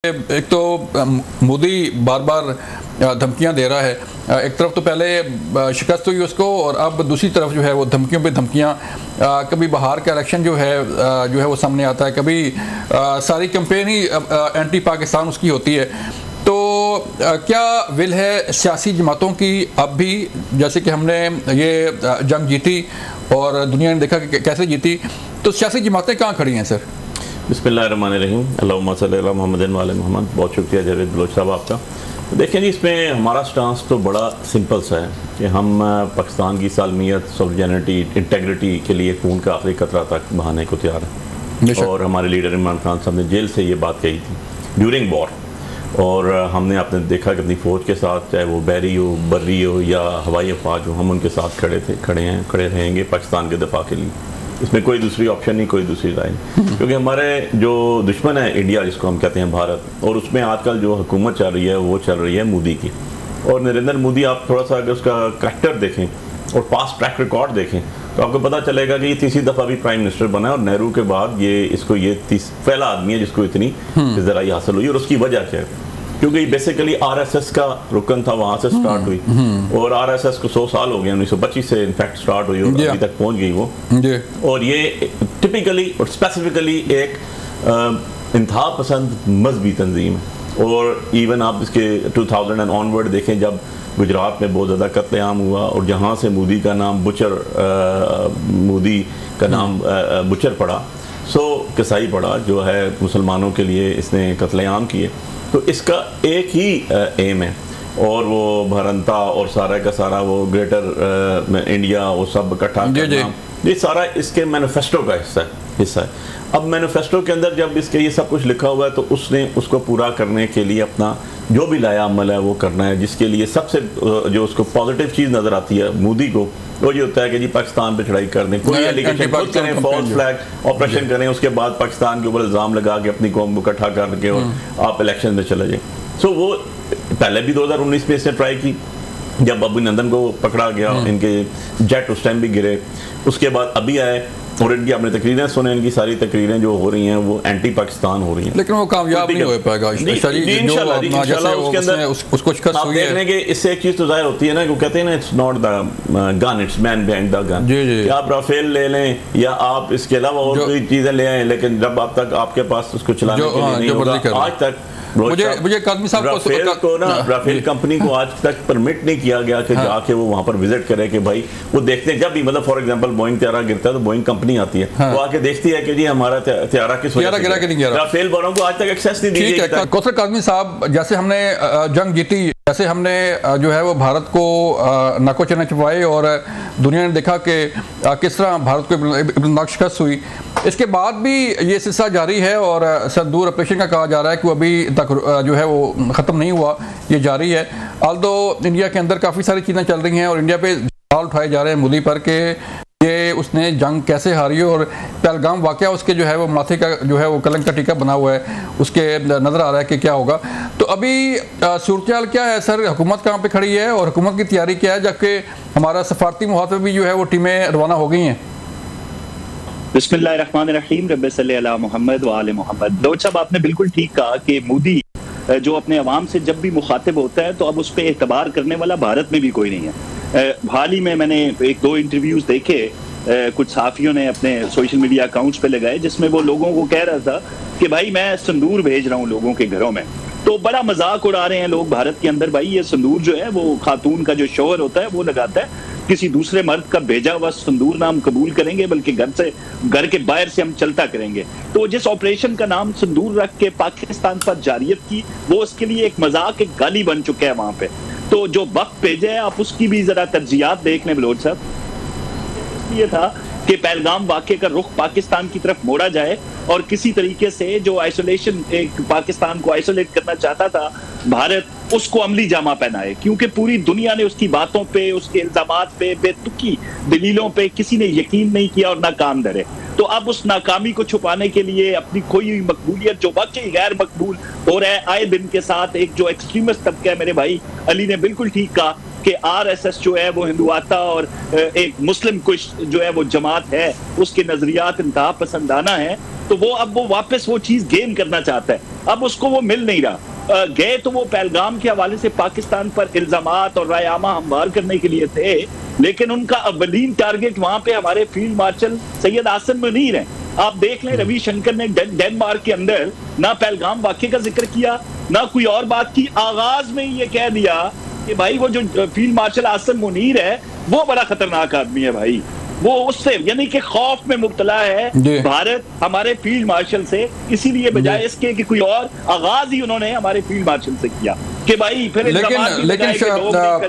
एक तो मोदी बार बार धमकियां दे रहा है। एक तरफ तो पहले शिकस्त हुई उसको, और अब दूसरी तरफ जो है वो धमकियों पे धमकियां। कभी बाहर का इलेक्शन जो है वो सामने आता है, कभी सारी कैंपेन ही एंटी पाकिस्तान उसकी होती है। तो क्या विल है सियासी जमातों की अब भी, जैसे कि हमने ये जंग जीती और दुनिया ने देखा कि कैसे जीती, तो सियासी जमातें कहाँ खड़ी हैं सर? बिस्मिल्लाहिर्रहमानिर्रहीम, अल्लाहुम्मा सल्ली अला मुहम्मदिन व अला मुहम्मद। बहुत शुक्रिया जावेद बलोच साहब आपका। तो देखें जी, इसमें हमारा स्टांस तो बड़ा सिंपल सा है कि हम पाकिस्तान की सालमियत, सॉवरेनिटी, इंटेग्रिटी के लिए खून का आखिरी कतरा तक बहाने को तैयार है। और हमारे लीडर इमरान खान साहब ने जेल से ये बात कही थी ड्यूरिंग वॉर, और हमने आपने देखा कि अपनी फ़ौज के साथ, चाहे वो बहरी हो, बर्री हो या हवाई अफवाज हो, हम उनके साथ खड़े रहेंगे पाकिस्तान के दफा के लिए। इसमें कोई दूसरी ऑप्शन नहीं, कोई दूसरी राय नहीं, क्योंकि हमारे जो दुश्मन है इंडिया, जिसको हम कहते हैं भारत, और उसमें आजकल जो हुकूमत चल रही है वो चल रही है मोदी की। और नरेंद्र मोदी, आप थोड़ा सा अगर उसका करैक्टर देखें और पास्ट ट्रैक रिकॉर्ड देखें तो आपको पता चलेगा कि ये तीसरी दफ़ा भी प्राइम मिनिस्टर बना है, और नेहरू के बाद ये पहला आदमी है जिसको इतनी ज़राई हासिल हुई। और उसकी वजह क्या है? क्योंकि बेसिकली आरएसएस का रुकन था, वहाँ से स्टार्ट हुई, और आरएसएस को 100 साल हो गए, 1925 से इनफैक्ट स्टार्ट हुई और अभी तक पहुँच गई वो। और ये टिपिकली और स्पेसिफिकली एक इंतहा पसंद मजहबी तंजीम है। और इवन आप इसके 2000 एंड ऑनवर्ड देखें, जब गुजरात में बहुत ज़्यादा कत्लेआम हुआ और जहाँ से मोदी का नाम बुचर पड़ा, कसाई पड़ा, जो है मुसलमानों के लिए इसने कत्लेआम किए। तो इसका एक ही एम है, और वो भरंता और सारा का सारा वो ग्रेटर इंडिया वो सब इकट्ठा करना, ये सारा इसके मैनिफेस्टो का हिस्सा है। अब मैनिफेस्टो के अंदर जब इसके ये सब कुछ लिखा हुआ है, तो उसने उसको पूरा करने के लिए अपना जो भी लाया अमल है वो करना है, जिसके लिए सबसे जो उसको पॉजिटिव चीज़ नज़र आती है मोदी को, वो ये होता है कि जी पाकिस्तान पे चढ़ाई कर दें, कोई एलिगेशन खुद करें, फॉल्स फ्लैग ऑपरेशन करें, उसके बाद पाकिस्तान के ऊपर इल्ज़ाम लगा के अपनी कौम को इकट्ठा करके और आप इलेक्शन में चले जाएं। सो वो पहले भी 2019 में इसने ट्राई की, जब अभिनंदन को पकड़ा गया, इनके जेट उस टाइम भी गिरे। उसके बाद अभी आए और इनकी आपने तकरीरें सुने, इनकी सारी तकरीरें जो हो रही हैं वो एंटी पाकिस्तान हो रही हैं, लेकिन वो कामयाब नहीं हो पाएगा। आप देखने के इससे एक चीज़ तो जाहिर होती है ना, कि कहते हैं ना, it's not the gun, it's man behind the gun. कि आप राफेल ले लें या आप इसके अलावा और कोई चीज़ें ले आएं, लेकिन जब आप तक आपके पास उसको चलाने के लिए नहीं होगा। आज तक मुझे कादमी साहब राफेल कंपनी को आज तक परमिट नहीं किया गया कि जाके वो वहां पर विजिट करे, कि भाई वो देखते हैं, जब भी मतलब फॉर एग्जांपल बोइंग त्यारा गिरता है तो बोइंग कंपनी आती है, वो आके देखती है कि जी हमारा त्यारा किस वजह से गिरा। राफेल वालों को आज तक एक्सेस नहीं दी गई। कौसर कादमी साहब, जैसे हमने जंग जीती, जैसे हमने जो है वो भारत को नाको चने छुपाए और दुनिया ने देखा कि किस तरह भारत को शिकस्त हुई, इसके बाद भी ये सिलसिला जारी है और संदूर ऑपरेशन का कहा जा रहा है कि अभी तक जो है वो ख़त्म नहीं हुआ, ये जारी है। आल्दो इंडिया के अंदर काफ़ी सारी चीज़ें चल रही हैं और इंडिया पे सवाल उठाए जा रहे हैं मोदी पर कि ये उसने जंग कैसे हारी, और पहलगाम वाक़या उसके जो है वो माथे का जो है वो कलंक का टीका बना हुआ है, उसके नज़र आ रहा है कि क्या होगा। तो अभी सूरत क्या है सर? हुकूमत कहाँ पे खड़ी है और हुकूमत की तैयारी क्या है, जबकि हमारा सफारती मुहाफ़ में भी जो है वो टीमें रवाना हो गई हैं? बिस्मिल्लाहिर्रहमानिर्रहीम, रब्बि सल्ली अला मुहम्मद व आले मुहम्मद। दौड़ साहब, आपने बिल्कुल ठीक कहा कि मोदी जो अपने अवाम से जब भी मुखातिब होता है तो अब उस पर एतबार करने वाला भारत में भी कोई नहीं है। हाल ही में मैंने 1-2 इंटरव्यूज देखे, कुछ सहाफ़ियों ने अपने सोशल मीडिया अकाउंट्स पे लगाए, जिसमें वो लोगों को कह रहा था कि भाई मैं संदूर भेज रहा हूँ लोगों के घरों में। तो बड़ा मजाक उड़ा रहे हैं लोग भारत के अंदर, भाई ये संदूर जो है वो खातून का जो शौहर होता है वो लगाता है, किसी दूसरे मर्द का भेजा हुआ संदूर ना हम कबूल करेंगे, बल्कि घर के बाहर से हम चलता करेंगे। तो जिस ऑपरेशन का नाम संदूर रख के पाकिस्तान पर जारियत की, वो उसके लिए एक मजाक, एक गाली बन चुका है वहां पे। तो जो वक्त भेजा है आप उसकी भी जरा तरजीहात देख लें बलोच साहब। इसलिए था कि पहलगाम वाक़े का रुख पाकिस्तान की तरफ मोड़ा जाए और किसी तरीके से जो आइसोलेशन, एक पाकिस्तान को आइसोलेट करना चाहता था भारत, उसको अमली जामा पहनाए, क्योंकि पूरी दुनिया ने उसकी बातों पे, उसके इल्जामात पे, बेतुकी दलीलों पे किसी ने यकीन नहीं किया और नाकाम डरे। तो अब उस नाकामी को छुपाने के लिए अपनी खोई हुई मकबूलियत, जो वाकई गैर मकबूल हो रहा है आए दिन के साथ, एक जो एक्सट्रीमिस्ट तबका है, मेरे भाई अली ने बिल्कुल ठीक कहा कि RSS जो है वो हिंदुआता और एक मुस्लिम कुछ जो है वो जमात है, उसके नजरियात इंतहा पसंदाना है, तो वो अब वो वापस वो चीज गेन करना चाहता है। अब उसको वो मिल नहीं रहा। गए तो वो पहलगाम के हवाले से पाकिस्तान पर इल्जामात और रायआमा हमवार करने के लिए थे, लेकिन उनका अव्वलीन टारगेट वहां पे हमारे फील्ड मार्शल सैयद आसिम मुनीर हैं। आप देख लें, रविशंकर ने डेनमार्क के अंदर ना पहलगाम वाक़े का जिक्र किया, ना कोई और बात की। आगाज में ये कह दिया कि भाई वो जो फील्ड मार्शल आसिम मुनीर है वो बड़ा खतरनाक आदमी है भाई, वो उससे यानी कि खौफ में मुब्तला है भारत हमारे फील्ड मार्शल से, इसीलिए बजाय इसके कि कोई और आगाज ही उन्होंने हमारे फील्ड मार्शल से किया कि भाई फिर लेकिन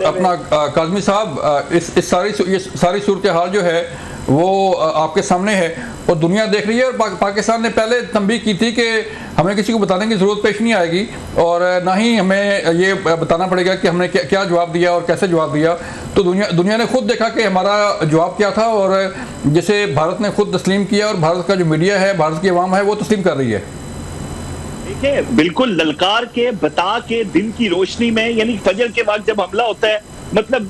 अपना काज़मी साहब, इस सारी सूरत हाल जो है वो आपके सामने है और दुनिया देख रही है। और पाकिस्तान ने पहले तंबीह की थी कि हमें किसी को बताने की ज़रूरत पेश नहीं आएगी और ना ही हमें ये बताना पड़ेगा कि हमने क्या जवाब दिया और कैसे जवाब दिया। तो दुनिया ने खुद देखा कि हमारा जवाब क्या था और जिसे भारत ने खुद तस्लीम किया और भारत का जो मीडिया है, भारत की आवाम है, वो तस्लीम कर रही है। देखिए, बिल्कुल ललकार के, बता के, दिन की रोशनी में, यानी फजर के वक्त जब हमला होता है, मतलब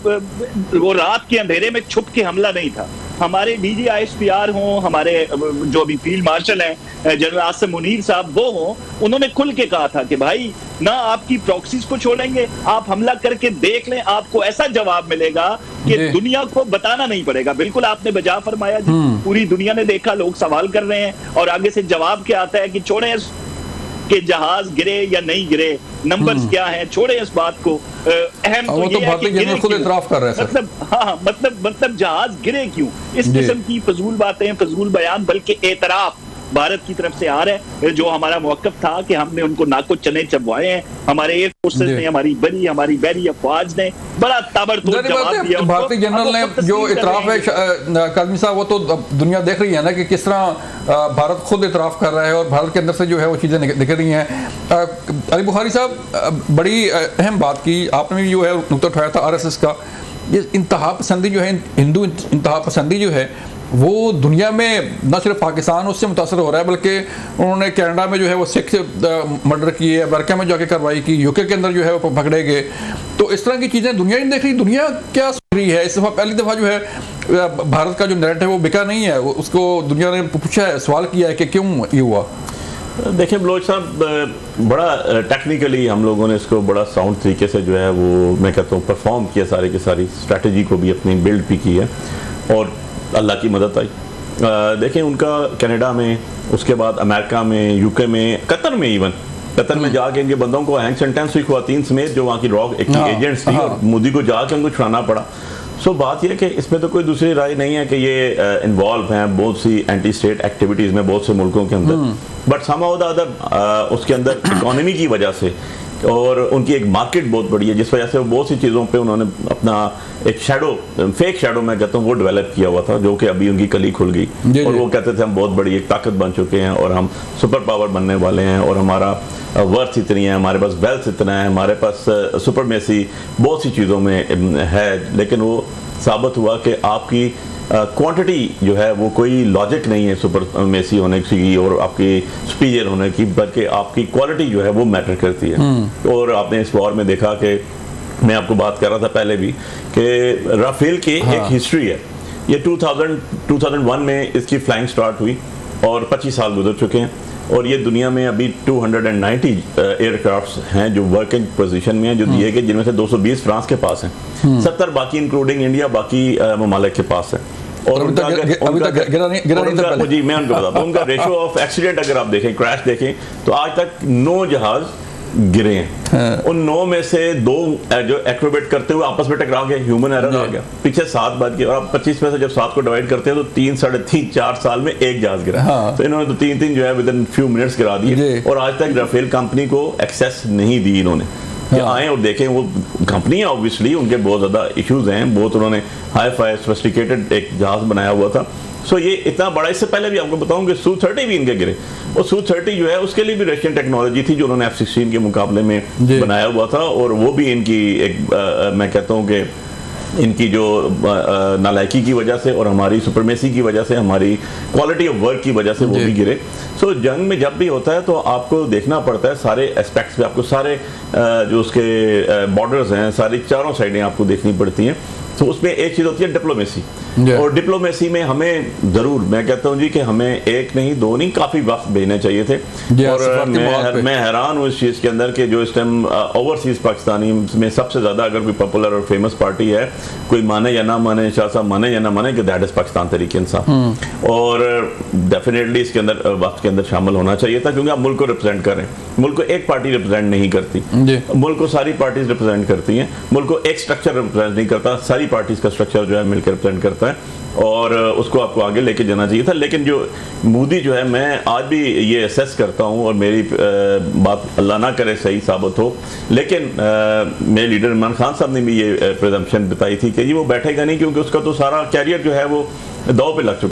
वो रात के अंधेरे में छुप के हमला नहीं था। हमारे DG ISPR हों, हमारे जो अभी फील्ड मार्शल हैं जनरल आसिम मुनीर साहब, वो हों, उन्होंने खुल के कहा था कि भाई ना आपकी प्रॉक्सीज को छोड़ेंगे, आप हमला करके देख लें, आपको ऐसा जवाब मिलेगा कि दुनिया को बताना नहीं पड़ेगा। बिल्कुल आपने बजा फरमाया जी, पूरी दुनिया ने देखा, लोग सवाल कर रहे हैं और आगे से जवाब क्या आता है कि छोड़ें कि जहाज गिरे या नहीं गिरे, नंबर्स क्या हैं, छोड़े इस बात को। अहम तो ये है कि गिरे क्यों, मतलब जहाज गिरे क्यों, इस किस्म की फजूल बातें, फजूल बयान, बल्कि एतराफ भारत की तरफ से आ रहा है। जो हमारा मौक़िफ़ था कि हमने उनको नाको चने चबवाए हैं, हमारे एयर फोर्सेस ने, हमारी बहरी अफवाज ने बड़ा ताबड़तोड़ जवाब दिया। भारतीय जनरल ने जो इतराफ है काज़मी साहब, वो तो दुनिया देख रही है ना कि किस तरह भारत खुद इतराफ कर रहा है और भारत के अंदर से जो है वो चीज़ें निकल रही हैं। अली बुखारी साहब, बड़ी अहम बात की आपने भी जो है नुक्ता उठाया था RSS का। ये इंतहा पसंदी जो है, हिंदू इंतहा पसंदी जो है, वो दुनिया में न सिर्फ पाकिस्तान उससे मुतासर हो रहा है, बल्कि उन्होंने कनाडा में जो है वो सिख मर्डर किए, अमेरिका में जाके कार्रवाई की, UK के अंदर जो है वो पकड़े गए। तो इस तरह की चीज़ें दुनिया नहीं देख रही। दुनिया क्या सोच रही है? इस दफ़ा पहली दफ़ा जो है भारत का जो नैरेटिव है वो बिका नहीं है, उसको दुनिया ने पूछा है, सवाल किया है कि क्यों ये हुआ। देखिए बलोच साहब, बड़ा टेक्निकली हम लोगों ने इसको बड़ा साउंड तरीके से जो है वो मैं कहता हूँ परफॉर्म किया, सारी की सारी स्ट्रैटेजी को भी अपनी बिल्ड भी की है और अल्लाह की मदद आई। देखें, उनका कनाडा में, उसके बाद अमेरिका में, UK में, कतर में, इवन कतर में जाके इनके बंदों को हैंग सेंटेंस हुई, ख़वातीन समेत जो वहाँ की रॉ एजेंट्स थी, और मोदी को जाके उनको छुड़ाना पड़ा। सो बात यह है कि इसमें तो कोई दूसरी राय नहीं है कि ये इन्वॉल्व हैं बहुत सी एंटी स्टेट एक्टिविटीज़ में बहुत से मुल्कों के अंदर, बट समहाउ द अदर उसके अंदर इकॉनमी की वजह से और उनकी एक मार्केट बहुत बड़ी है, जिस वजह से वो बहुत सी चीज़ों पे उन्होंने अपना एक फेक शेडो मैं कहता हूँ वो डेवलप किया हुआ था, जो कि अभी उनकी कली खुल गई और वो कहते थे हम बहुत बड़ी एक ताकत बन चुके हैं और हम सुपर पावर बनने वाले हैं और हमारा वर्थ इतनी है, हमारे पास वेल्थ इतना है, हमारे पास सुपरमेसी बहुत सी चीज़ों में है। लेकिन वो साबित हुआ कि आपकी क्वांटिटी जो है वो कोई लॉजिक नहीं है सुपरमेसी होने की और आपकी सुपीरियर होने की, बल्कि आपकी क्वालिटी जो है वो मैटर करती है। और आपने इस वॉर में देखा कि मैं आपको बात कर रहा था पहले भी कि राफेल की एक हिस्ट्री है। ये 2001 में इसकी फ्लाइंग स्टार्ट हुई और 25 साल गुजर चुके हैं और ये दुनिया में अभी 290 एयरक्राफ्ट्स हैं जो वर्किंग पोजीशन में हैं, जो दिए गए, जिनमें से 220 फ्रांस के पास हैं, 70 बाकी इंक्लूडिंग इंडिया बाकी ममालिक के पास है। और जी मैं उनको बताता हूँ, उनका रेशो ऑफ एक्सीडेंट अगर आप देखें, क्रैश देखें, तो आज तक 9 जहाज गिरे हैं। उन 9 में से 2 जो एक्रोबेट करते हुए आपस में टकरा गए, ह्यूमन एरर आ गया, पीछे 7 बच गए और आप 25 में से जब 7 को डिवाइड करते हैं तो 3, 3.5, 4 साल में 1 जहाज गिरा। तो इन्होंने तो 3 जो है विद इन फ्यू मिनट्स गिरा दिए और आज तक राफेल कंपनी को एक्सेस नहीं दी इन्होंने कि आए और देखें। वो कंपनी है ऑब्वियसली, उनके बहुत ज़्यादा इश्यूज हैं, बहुत उन्होंने हाई फाई सोफिस्टिकेटेड एक जहाज बनाया हुआ था। सो ये इतना बड़ा, इससे पहले भी आपको बताऊं कि Su-30 भी इनके गिरे और Su-30 जो है उसके लिए भी रशियन टेक्नोलॉजी थी जो उन्होंने F-16 के मुकाबले में बनाया हुआ था और वो भी इनकी एक मैं कहता हूँ कि इनकी जो नालायकी की वजह से और हमारी सुपरमेसी की वजह से, हमारी क्वालिटी ऑफ वर्क की वजह से वो भी गिरे। सो जंग में जब भी होता है तो आपको देखना पड़ता है सारे एस्पेक्ट्स पे, आपको सारे जो उसके बॉर्डर्स हैं सारी चारों साइडें आपको देखनी पड़ती हैं। तो उसमें एक चीज़ होती है डिप्लोमेसी, और डिप्लोमेसी में हमें ज़रूर, मैं कहता हूँ जी कि हमें एक नहीं दो नहीं काफ़ी वक्त भेजने चाहिए थे। और मैं हैरान हूँ इस चीज़ के अंदर कि जो इस टाइम ओवरसीज़ पाकिस्तानी में सबसे ज़्यादा अगर कोई पॉपुलर और फेमस पार्टी है, कोई माने या ना माने, शाह साहब माने या ना माने, कि दैट इज़ पाकिस्तान तहरीक इंसाफ। और डेफिनेटली इसके अंदर वक्त के अंदर शामिल होना चाहिए था, क्योंकि आप मुल्क को रिप्रेजेंट कर रहे हैं। मुल्क को एक पार्टी रिप्रेजेंट नहीं करती, मुल्क को सारी पार्टीज रिप्रेजेंट करती हैं। मुल्क को एक स्ट्रक्चर रिप्रेजेंट नहीं करता, सारी पार्टीज का स्ट्रक्चर जो है मिलकर रिप्रेजेंट करता है, और उसको आपको आगे लेके जाना चाहिए था। लेकिन जो मोदी जो है, मैं आज भी ये असेस करता हूँ, और मेरी बात अल्लाह ना करे सही साबित हो, लेकिन मेरे लीडर इमरान खान साहब ने भी ये प्रिजम्पशन बताई थी कि ये वो बैठेगा नहीं, क्योंकि उसका तो सारा कैरियर जो है वो दाव पे लग चुका